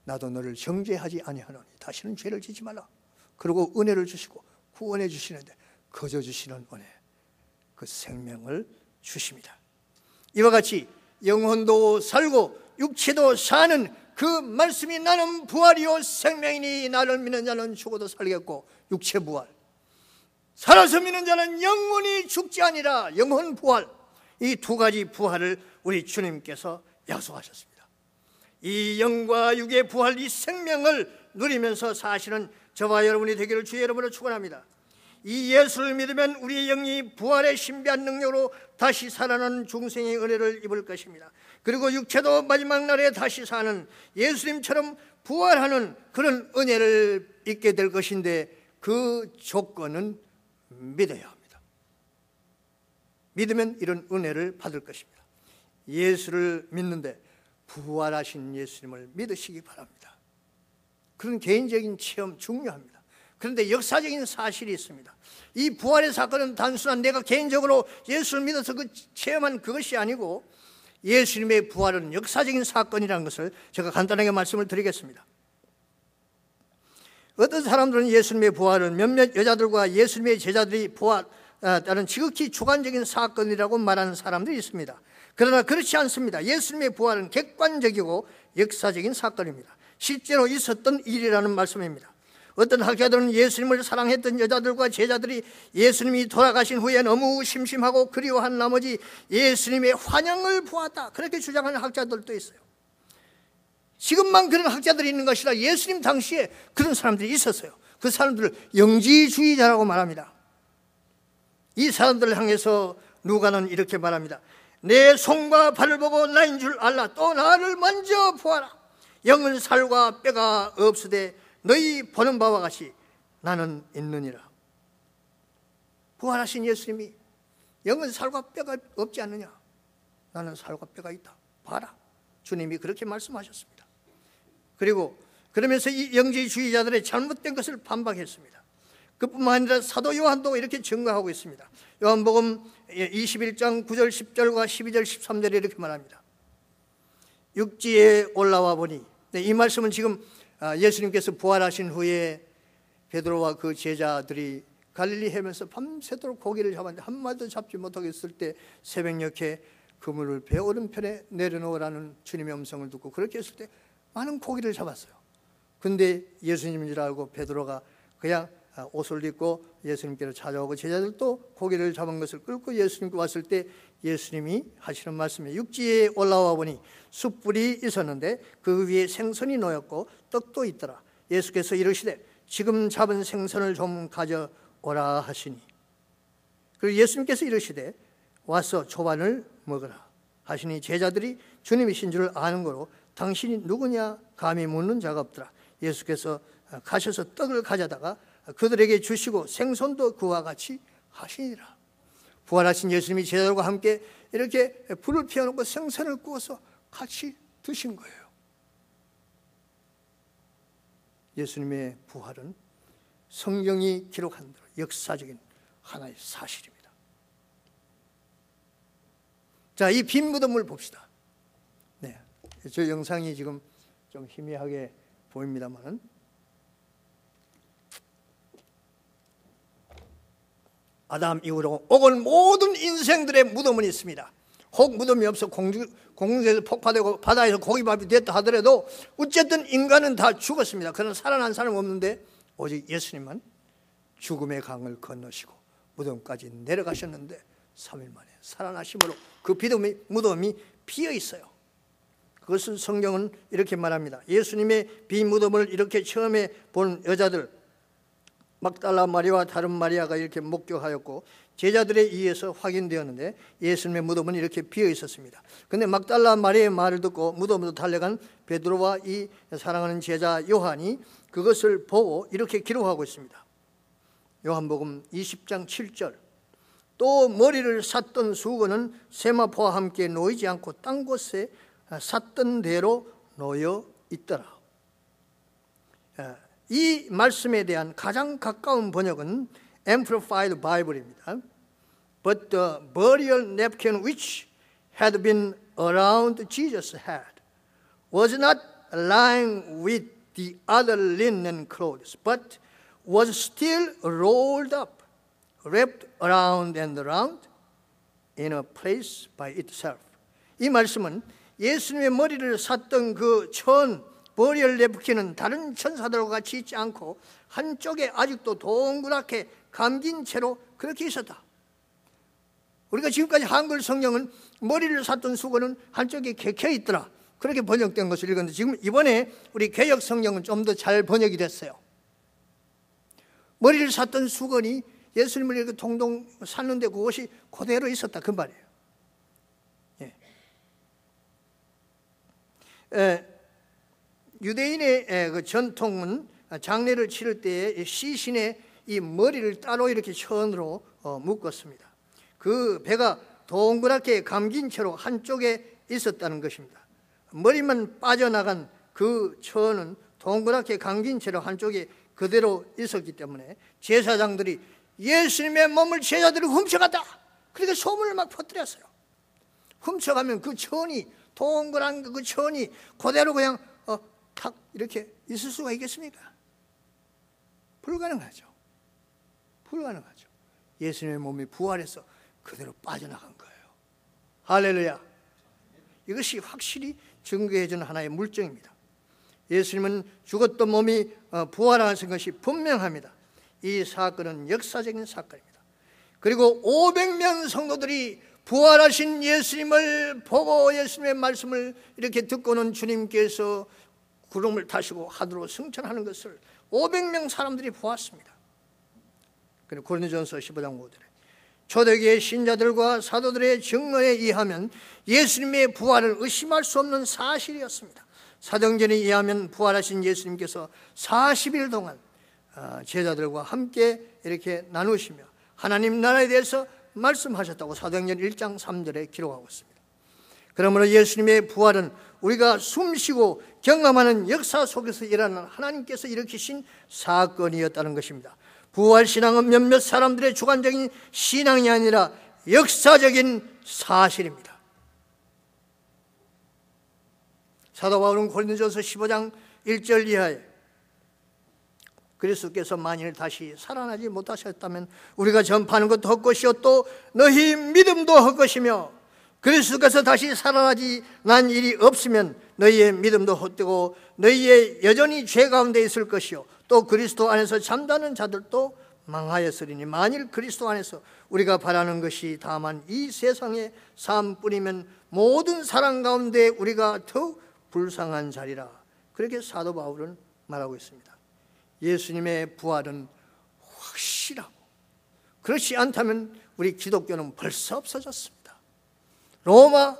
나도 너를 정죄하지 아니하노니 다시는 죄를 짓지 말라. 그리고 은혜를 주시고 구원해 주시는데 거저 주시는 은혜, 그 생명을 주십니다. 이와 같이 영혼도 살고 육체도 사는 그 말씀이 나는 부활이요 생명이니 나를 믿는 자는 죽어도 살겠고, 육체 부활, 살아서 믿는 자는 영원히 죽지 아니라 영혼 부활, 이 두 가지 부활을 우리 주님께서 약속하셨습니다. 이 영과 육의 부활, 이 생명을 누리면서 사실은 저와 여러분이 되기를 주의 이름으로 축원합니다. 이 예수를 믿으면 우리의 영이 부활의 신비한 능력으로 다시 살아나는 중생의 은혜를 입을 것입니다. 그리고 육체도 마지막 날에 다시 사는 예수님처럼 부활하는 그런 은혜를 입게 될 것인데, 그 조건은 믿어야 합니다. 믿으면 이런 은혜를 받을 것입니다. 예수를 믿는데 부활하신 예수님을 믿으시기 바랍니다. 그런 개인적인 체험 중요합니다. 그런데 역사적인 사실이 있습니다. 이 부활의 사건은 단순한 내가 개인적으로 예수를 믿어서 체험한 그것이 아니고, 예수님의 부활은 역사적인 사건이라는 것을 제가 간단하게 말씀을 드리겠습니다. 어떤 사람들은 예수님의 부활은 몇몇 여자들과 예수님의 제자들이 부활하는 지극히 주관적인 사건이라고 말하는 사람들이 있습니다. 그러나 그렇지 않습니다. 예수님의 부활은 객관적이고 역사적인 사건입니다. 실제로 있었던 일이라는 말씀입니다. 어떤 학자들은 예수님을 사랑했던 여자들과 제자들이 예수님이 돌아가신 후에 너무 심심하고 그리워한 나머지 예수님의 환영을 보았다, 그렇게 주장하는 학자들도 있어요. 지금만 그런 학자들이 있는 것이라 예수님 당시에 그런 사람들이 있었어요. 그 사람들을 영지주의자라고 말합니다. 이 사람들을 향해서 누가는 이렇게 말합니다. 내 손과 발을 보고 나인 줄 알라. 또 나를 먼저 보아라. 영은 살과 뼈가 없으되 너희 보는 바와 같이 나는 있느니라. 부활하신 예수님이 영은 살과 뼈가 없지 않느냐? 나는 살과 뼈가 있다. 봐라. 주님이 그렇게 말씀하셨습니다. 그리고 그러면서 이 영지주의자들의 잘못된 것을 반박했습니다. 그뿐만 아니라 사도 요한도 이렇게 증거하고 있습니다. 요한복음 21장 9절 10절과 12절 13절에 이렇게 말합니다. 육지에 올라와 보니, 이 말씀은 지금 예수님께서 부활하신 후에 베드로와 그 제자들이 갈릴리 해면서 밤새도록 고기를 잡았는데 한 마리도 잡지 못하겠을 때 새벽녘에 그물을 배 오른편에 내려놓으라는 주님의 음성을 듣고 그렇게 했을 때 많은 고기를 잡았어요. 근데 예수님인 줄 알고 베드로가 그냥 옷을 입고 예수님께로 찾아오고, 제자들도 고기를 잡은 것을 끌고 예수님께 왔을 때 예수님이 하시는 말씀에, 육지에 올라와 보니 숯불이 있었는데 그 위에 생선이 놓였고 떡도 있더라. 예수께서 이르시되 지금 잡은 생선을 좀 가져오라 하시니, 그리고 예수님께서 이르시되 와서 초반을 먹으라 하시니, 제자들이 주님이신 줄 아는 거로 당신이 누구냐 감히 묻는 자가 없더라. 예수께서 가셔서 떡을 가져다가 그들에게 주시고 생선도 그와 같이 하시니라. 부활하신 예수님이 제자들과 함께 이렇게 불을 피워놓고 생선을 구워서 같이 드신 거예요. 예수님의 부활은 성경이 기록한 대로 역사적인 하나의 사실입니다. 자, 이 빈 무덤을 봅시다. 네, 저 영상이 지금 좀 희미하게 보입니다만은, 아담 이후로 온 모든 인생들의 무덤은 있습니다. 혹 무덤이 없어 공중에서 폭파되고 바다에서 고기밥이 됐다 하더라도 어쨌든 인간은 다 죽었습니다. 그러나 살아난 사람 없는데 오직 예수님은 죽음의 강을 건너시고 무덤까지 내려가셨는데 3일 만에 살아나심으로 그 무덤이 비어 있어요. 그것을 성경은 이렇게 말합니다. 예수님의 빈 무덤을 이렇게 처음에 본 여자들, 막달라 마리아와 다른 마리아가 이렇게 목격하였고 제자들에 의해서 확인되었는데, 예수님의 무덤은 이렇게 비어 있었습니다. 그런데 막달라 마리아의 말을 듣고 무덤으로 달려간 베드로와 이 사랑하는 제자 요한이 그것을 보고 이렇게 기록하고 있습니다. 요한복음 20장 7절. 또 머리를 샀던 수건은 세마포와 함께 놓이지 않고 딴 곳에 샀던 대로 놓여 있더라. 이 말씀에 대한 가장 가까운 번역은 Amplified Bible입니다. But the burial napkin which had been around Jesus' head was not lying with the other linen clothes, but was still rolled up, wrapped around and around in a place by itself. 이 말씀은 예수님의 머리를 샀던 그 버리얼 냅킨은 다른 천사들과 같이 있지 않고 한쪽에 아직도 동그랗게 감긴 채로 그렇게 있었다. 우리가 지금까지 한글 성경은 머리를 샀던 수건은 한쪽에 개켜 있더라, 그렇게 번역된 것을 읽었는데, 지금 이번에 우리 개역 성경은 좀 더 잘 번역이 됐어요. 머리를 샀던 수건이 예수님을 이렇게 동동 샀는데 그것이 그대로 있었다 그 말이에요. 유대인의 그 전통은 장례를 치를 때에 시신의 이 머리를 따로 이렇게 천으로 묶었습니다. 그 배가 동그랗게 감긴 채로 한쪽에 있었다는 것입니다. 머리만 빠져나간 그 천은 동그랗게 감긴 채로 한쪽에 그대로 있었기 때문에 제사장들이 예수님의 몸을 제자들이 훔쳐갔다, 그렇게 소문을 막 퍼뜨렸어요. 훔쳐가면 그 천이, 동그란 그 천이 그대로 그냥 탁 이렇게 있을 수가 있겠습니까? 불가능하죠. 불가능하죠. 예수님의 몸이 부활해서 그대로 빠져나간 거예요. 할렐루야. 이것이 확실히 증거해주는 하나의 물증입니다. 예수님은 죽었던 몸이 부활하신 것이 분명합니다. 이 사건은 역사적인 사건입니다. 그리고 500명 성도들이 부활하신 예수님을 보고 예수님의 말씀을 이렇게 듣고는 주님께서 구름을 타시고 하늘로 승천하는 것을 500명 사람들이 보았습니다. 그리고 고린도전서 15장 5절에 초대교회 신자들과 사도들의 증언에 의하면 예수님의 부활을 의심할 수 없는 사실이었습니다. 사도행전에 의하면 부활하신 예수님께서 40일 동안 제자들과 함께 이렇게 나누시며 하나님 나라에 대해서 말씀하셨다고 사도행전 1장 3절에 기록하고 있습니다. 그러므로 예수님의 부활은 우리가 숨쉬고 경험하는 역사 속에서 일어나는 하나님께서 일으키신 사건이었다는 것입니다. 부활신앙은 몇몇 사람들의 주관적인 신앙이 아니라 역사적인 사실입니다. 사도 바울은 고린도전서 15장 1절 이하에 그리스도께서 만일 다시 살아나지 못하셨다면 우리가 전파하는 것도 헛것이요 또 너희 믿음도 헛것이며 그리스도께서 다시 살아나지 난 일이 없으면 너희의 믿음도 헛되고 너희의 여전히 죄 가운데 있을 것이요 또 그리스도 안에서 잠자는 자들도 망하였으리니 만일 그리스도 안에서 우리가 바라는 것이 다만 이 세상의 삶뿐이면 모든 사람 가운데 우리가 더욱 불쌍한 자리라. 그렇게 사도 바울은 말하고 있습니다. 예수님의 부활은 확실하고 그렇지 않다면 우리 기독교는 벌써 없어졌습니다. 로마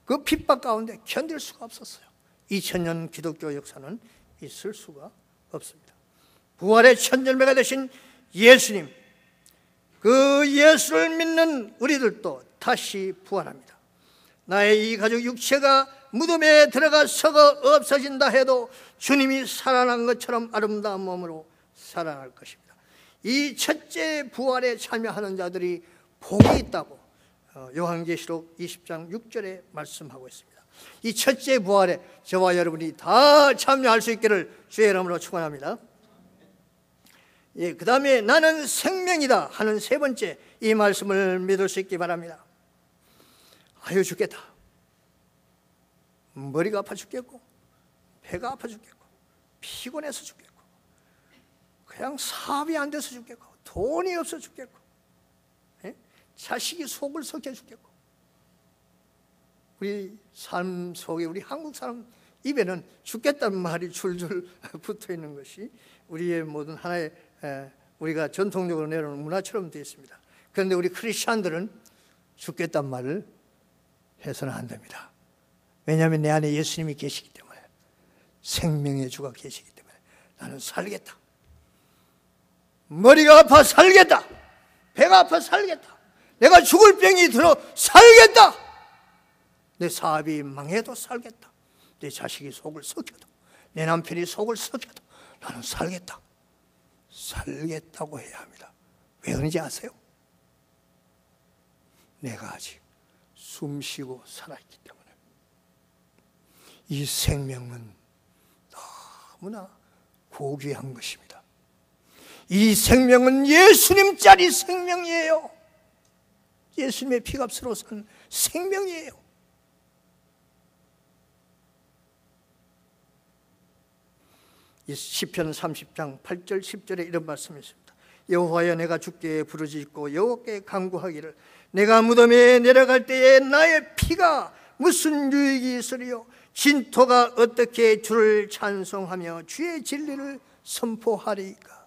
그 핍박 가운데 견딜 수가 없었어요. 2000년 기독교 역사는 있을 수가 없습니다. 부활의 천절매가 되신 예수님, 그 예수를 믿는 우리들도 다시 부활합니다. 나의 이 가죽 육체가 무덤에 들어가 썩어 없어진다 해도 주님이 살아난 것처럼 아름다운 몸으로 살아날 것입니다. 이 첫째 부활에 참여하는 자들이 복이 있다고 요한계시록 20장 6절에 말씀하고 있습니다. 이 첫째 부활에 저와 여러분이 다 참여할 수 있기를 주의 이름으로 축원합니다. 그 다음에 나는 생명이다 하는 세 번째 이 말씀을 믿을 수 있기 바랍니다. 아유 죽겠다. 머리가 아파 죽겠고 배가 아파 죽겠고 피곤해서 죽겠고 그냥 사업이 안 돼서 죽겠고 돈이 없어 죽겠고 자식이 속을 썩혀 죽겠고 우리 삶 속에 우리 한국 사람 입에는 죽겠다는 말이 줄줄 붙어 있는 것이 우리의 모든 하나의 우리가 전통적으로 내려오는 문화처럼 되어 있습니다. 그런데 우리 크리스찬들은 죽겠다는 말을 해서는 안 됩니다. 왜냐하면 내 안에 예수님이 계시기 때문에 생명의 주가 계시기 때문에 나는 살겠다. 머리가 아파 살겠다. 배가 아파 살겠다. 내가 죽을 병이 들어 살겠다. 내 사업이 망해도 살겠다. 내 자식이 속을 썩혀도 내 남편이 속을 썩혀도 나는 살겠다. 살겠다고 해야 합니다. 왜 그런지 아세요? 내가 아직 숨쉬고 살아있기 때문에. 이 생명은 너무나 고귀한 것입니다. 이 생명은 예수님짜리 생명이에요. 예수님의 피값으로 산 생명이에요. 이 시편 30장 8절 10절에 이런 말씀이 있습니다. 여호와여 내가 주께 부르짖고 여호와께 간구하기를 내가 무덤에 내려갈 때에 나의 피가 무슨 유익이 있으리요 진토가 어떻게 주를 찬송하며 주의 진리를 선포하리이까.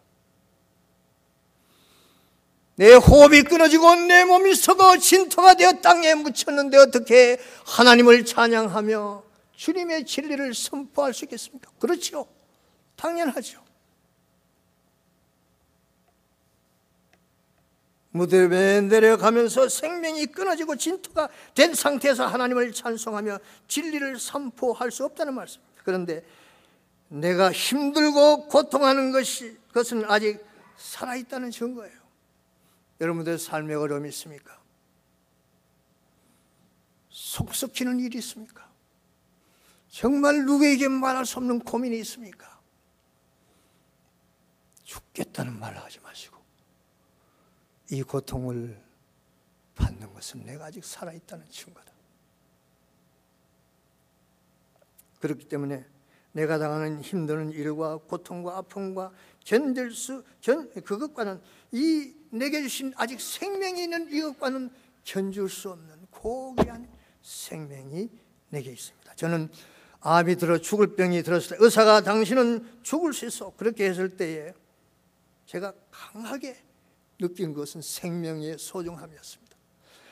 내 호흡이 끊어지고 내 몸이 썩어 진토가 되어 땅에 묻혔는데 어떻게 하나님을 찬양하며 주님의 진리를 선포할 수 있겠습니까? 그렇죠. 당연하죠. 무덤에 내려가면서 생명이 끊어지고 진토가 된 상태에서 하나님을 찬송하며 진리를 선포할 수 없다는 말씀입니다. 그런데 내가 힘들고 고통하는 그것은 아직 살아있다는 증거예요. 여러분들 삶에 어려움이 있습니까? 속 썩히는 일이 있습니까? 정말 누구에게 말할 수 없는 고민이 있습니까? 죽겠다는 말을 하지 마시고 이 고통을 받는 것은 내가 아직 살아있다는 증거다. 그렇기 때문에 내가 당하는 힘드는 일과 고통과 아픔과 그것과는 이 내게 주신 아직 생명이 있는 이것과는 견줄 수 없는 고귀한 생명이 내게 있습니다. 저는 암이 들어 죽을 병이 들었을 때 의사가 당신은 죽을 수 있어 그렇게 했을 때에 제가 강하게 느낀 것은 생명의 소중함이었습니다.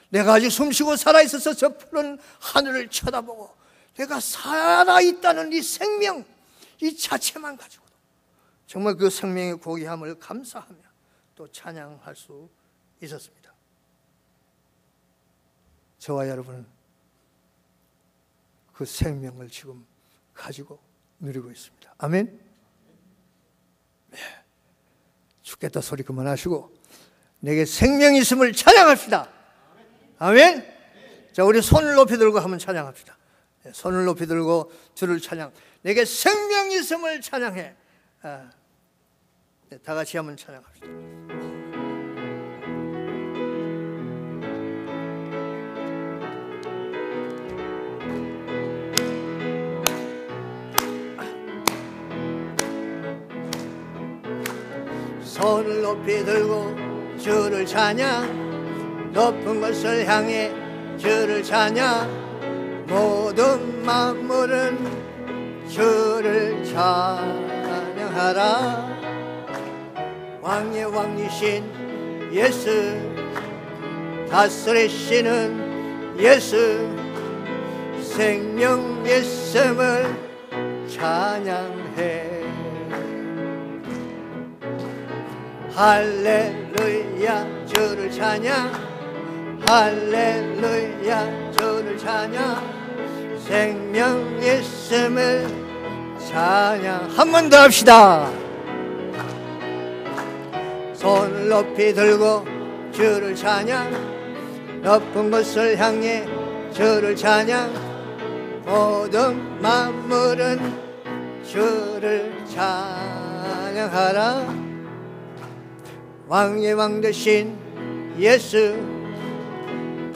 내가 아직 숨쉬고 살아있어서 저 푸른 하늘을 쳐다보고 내가 살아있다는 이 생명 이 자체만 가지고도 정말 그 생명의 고귀함을 감사하며 또 찬양할 수 있었습니다. 저와 여러분은 그 생명을 지금 가지고 누리고 있습니다. 아멘. 네. 죽겠다 소리 그만하시고 내게 생명이 있음을 찬양합시다. 아멘. 자, 우리 손을 높이 들고 한번 찬양합시다. 손을 높이 들고 주를 찬양. 내게 생명이 있음을 찬양해. 다 같이 한번 찬양합시다. 손을 높이 들고 주를 찬양. 높은 곳을 향해 주를 찬양. 모든 만물은 주를 찬양하라. 왕의 왕이신 예수, 다스리시는 예수, 생명 예수를 찬양해. 할렐루야 주를 찬양. 할렐루야 주를 찬양. 생명 예수를 찬양. 한 번 더 합시다. 손을 높이 들고 주를 찬양. 높은 곳을 향해 주를 찬양. 모든 만물은 주를 찬양하라. 왕의 왕 되신 예수,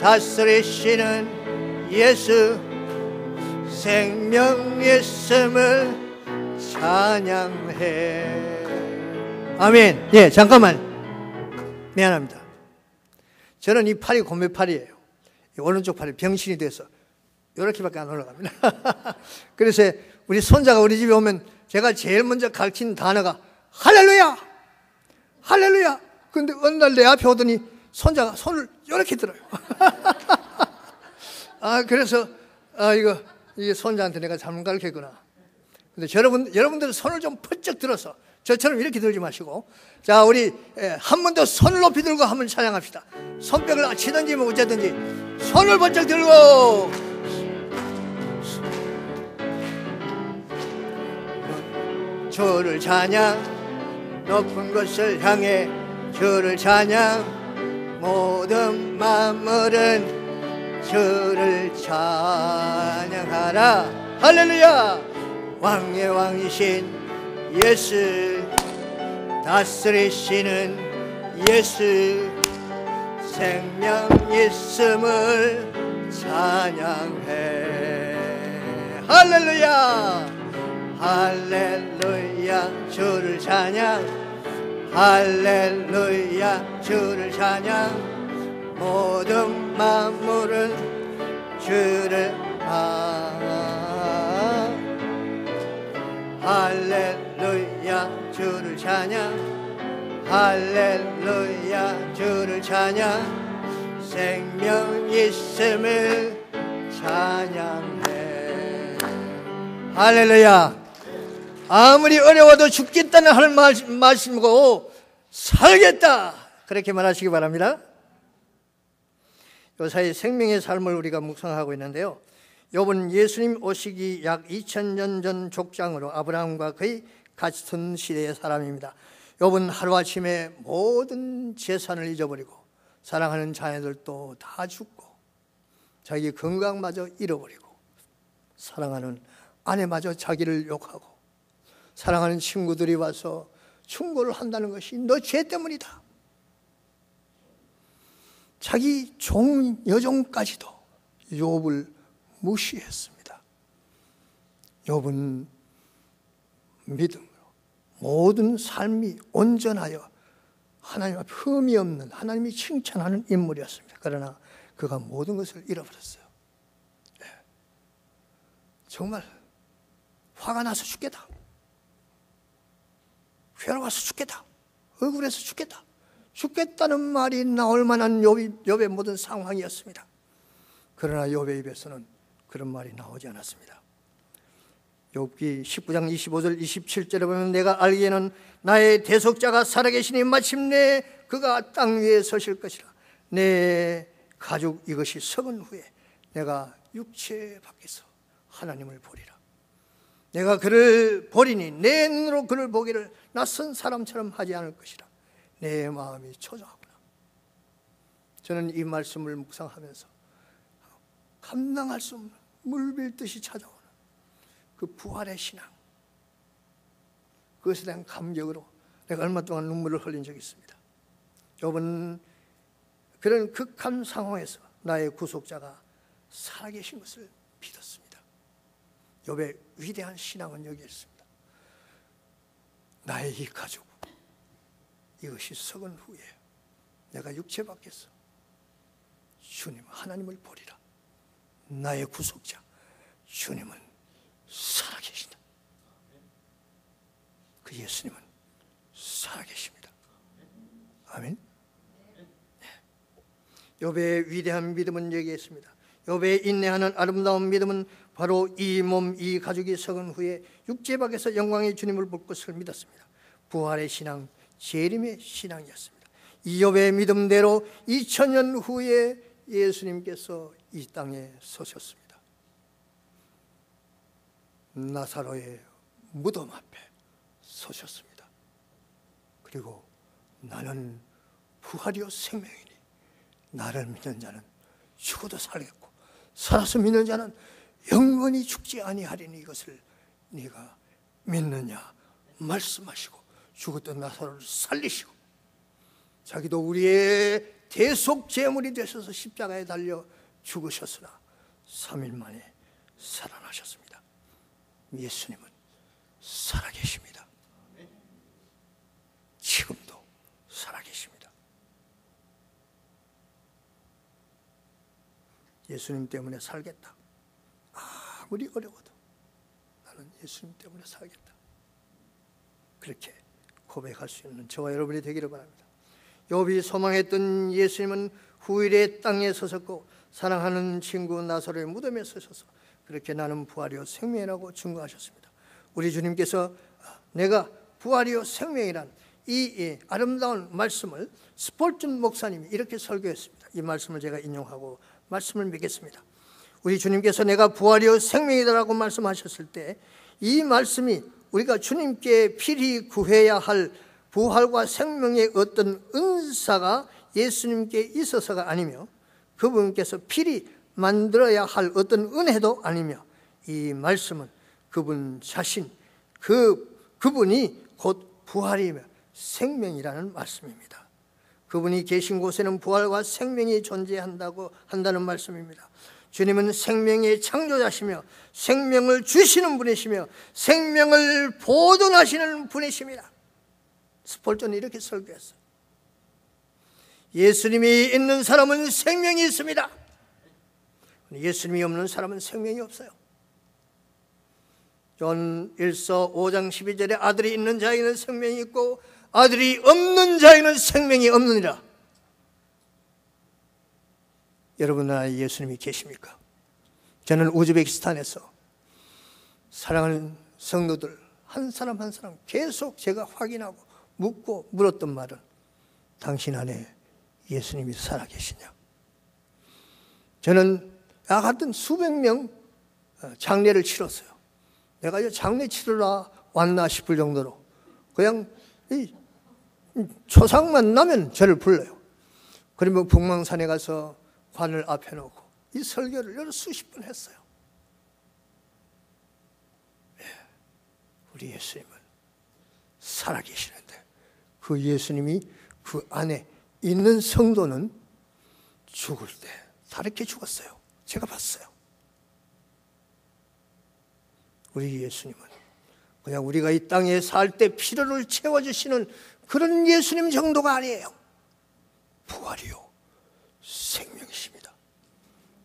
다스리시는 예수, 생명 예수를 찬양해. 아멘. 예, 잠깐만. 미안합니다. 저는 이 팔이 고매팔이에요. 오른쪽 팔이 병신이 돼서 이렇게밖에 안 올라갑니다. 그래서 우리 손자가 우리 집에 오면 제가 제일 먼저 가르치는 단어가 할렐루야! 할렐루야! 근데 어느 날 내 앞에 오더니 손자가 손을 이렇게 들어요. 그래서 이게 손자한테 내가 잘못 가르쳤구나. 근데 여러분들 손을 좀 번쩍 들어서 저처럼 이렇게 들지 마시고, 자, 우리 한 번 더 손을 높이 들고 한번 찬양합시다. 손뼉을 치든지 뭐 어쨌든지 손을 번쩍 들고 주를 찬양. 높은 곳을 향해 주를 찬양. 모든 만물은 주를 찬양하라. 할렐루야. 왕의 왕이신 예수, 다스리시는 예수, 생명 예수를 찬양해. 할렐루야. 할렐루야 주를 찬양. 할렐루야 주를 찬양. 모든 만물은 주를 할렐루야 주를 찬양. 할렐루야 주를 찬양 생명 있음을 찬양해. 할렐루야. 아무리 어려워도 죽겠다는 할 말씀이고 살겠다 그렇게 말하시기 바랍니다. 요사이 생명의 삶을 우리가 묵상하고 있는데요, 욥은 예수님 오시기 약 2000년 전 족장으로 아브라함과 거의 같은 시대의 사람입니다. 욥은 하루아침에 모든 재산을 잊어버리고 사랑하는 자녀들도 다 죽고 자기 건강마저 잃어버리고 사랑하는 아내마저 자기를 욕하고 사랑하는 친구들이 와서 충고를 한다는 것이 너 죄 때문이다. 자기 종 여종까지도 욥을 무시했습니다. 욥은 믿음으로 모든 삶이 온전하여 하나님 앞에 흠이 없는 하나님이 칭찬하는 인물이었습니다. 그러나 그가 모든 것을 잃어버렸어요. 네. 정말 화가 나서 죽겠다, 괴로워서 죽겠다, 억울해서 죽겠다, 죽겠다는 말이 나올 만한 욥의 모든 상황이었습니다. 그러나 욥의 입에서는 그런 말이 나오지 않았습니다. 욥기 19장 25절 27절에 보면 내가 알기에는 나의 대속자가 살아계시니 마침내 그가 땅 위에 서실 것이라. 내 가죽 이것이 썩은 후에 내가 육체 밖에서 하나님을 보리라. 내가 그를 보리니 내 눈으로 그를 보기를 낯선 사람처럼 하지 않을 것이라. 내 마음이 초조하구나. 저는 이 말씀을 묵상하면서 감당할 수 없는 물밀듯이 찾아오는 그 부활의 신앙, 그것에 대한 감격으로 내가 얼마 동안 눈물을 흘린 적이 있습니다. 욥은 그런 극한 상황에서 나의 구속자가 살아계신 것을 믿었습니다. 욥의 위대한 신앙은 여기에 있습니다. 나의 이 가죽 이것이 썩은 후에 내가 육체 밖에서 주님 하나님을 보리라. 나의 구속자 주님은 살아계시다. 그 예수님은 살아계십니다. 아멘. 네. 욥의 위대한 믿음은 여기에 있습니다. 욥의 인내하는 아름다운 믿음은 바로 이 몸, 이 가죽이 썩은 후에 육체 밖에서 영광의 주님을 볼 것을 믿었습니다. 부활의 신앙, 재림의 신앙이었습니다. 이 욥의 믿음대로 2000년 후에 예수님께서 이 땅에 서셨습니다. 나사로의 무덤 앞에 서셨습니다. 그리고 나는 부활이요 생명이니 나를 믿는 자는 죽어도 살겠고 살아서 믿는 자는 영원히 죽지 아니하리니 이것을 네가 믿느냐 말씀하시고 죽었던 나사로를 살리시고 자기도 우리의 대속 제물이 되셔서 십자가에 달려 죽으셨으나 3일 만에 살아나셨습니다. 예수님은 살아계십니다. 지금도 살아계십니다. 예수님 때문에 살겠다. 아무리 어려워도 나는 예수님 때문에 살겠다. 그렇게 고백할 수 있는 저와 여러분이 되기를 바랍니다. 욥이 소망했던 예수님은 후일에 땅에 서셨고 사랑하는 친구 나사로의 무덤에 서셔서 그렇게 나는 부활이요 생명이라고 증거하셨습니다. 우리 주님께서 내가 부활이요 생명이란 이 아름다운 말씀을 스폴튼 목사님이 이렇게 설교했습니다. 이 말씀을 제가 인용하고 말씀을 맺겠습니다. 우리 주님께서 내가 부활이요 생명이다라고 말씀하셨을 때 이 말씀이 우리가 주님께 필히 구해야 할 부활과 생명의 어떤 은사가 예수님께 있어서가 아니며 그분께서 필히 만들어야 할 어떤 은혜도 아니며 이 말씀은 그분 자신 그분이 곧 부활이며 생명이라는 말씀입니다. 그분이 계신 곳에는 부활과 생명이 존재한다는 말씀입니다. 주님은 생명의 창조자시며 생명을 주시는 분이시며 생명을 보존하시는 분이십니다. 스폴전이 이렇게 설교했어요. 예수님이 있는 사람은 생명이 있습니다. 예수님이 없는 사람은 생명이 없어요. 존 1서 5장 12절에 아들이 있는 자에게는 생명이 있고 아들이 없는 자에는 생명이 없느니라. 여러분 나라에 예수님이 계십니까? 저는 우즈베키스탄에서 사랑하는 성도들 한 사람 한 사람 계속 제가 확인하고 묻고 물었던 말은 당신 안에 예수님이 살아계시냐? 저는 나 같은 수백 명 장례를 치렀어요. 내가 이 장례 치르러 왔나 싶을 정도로 그냥 이 초상만 나면 저를 불러요. 그러면 북망산에 가서 관을 앞에 놓고 이 설교를 여러 수십 번 했어요. 우리 예수님은 살아계시는데 그 예수님이 그 안에 있는 성도는 죽을 때 다르게 죽었어요. 제가 봤어요. 우리 예수님은 그냥 우리가 이 땅에 살 때 필요를 채워주시는 그런 예수님 정도가 아니에요. 부활이요 생명이십니다.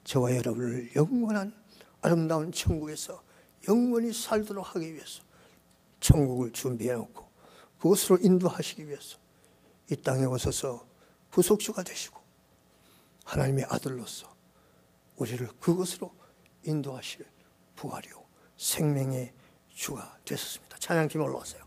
저와 여러분을 영원한 아름다운 천국에서 영원히 살도록 하기 위해서 천국을 준비해놓고 그곳으로 인도하시기 위해서 이 땅에 오셔서 구속주가 되시고 하나님의 아들로서 우리를 그곳으로 인도하실 부활이요 생명의 주가 되셨습니다. 찬양팀 올라오세요.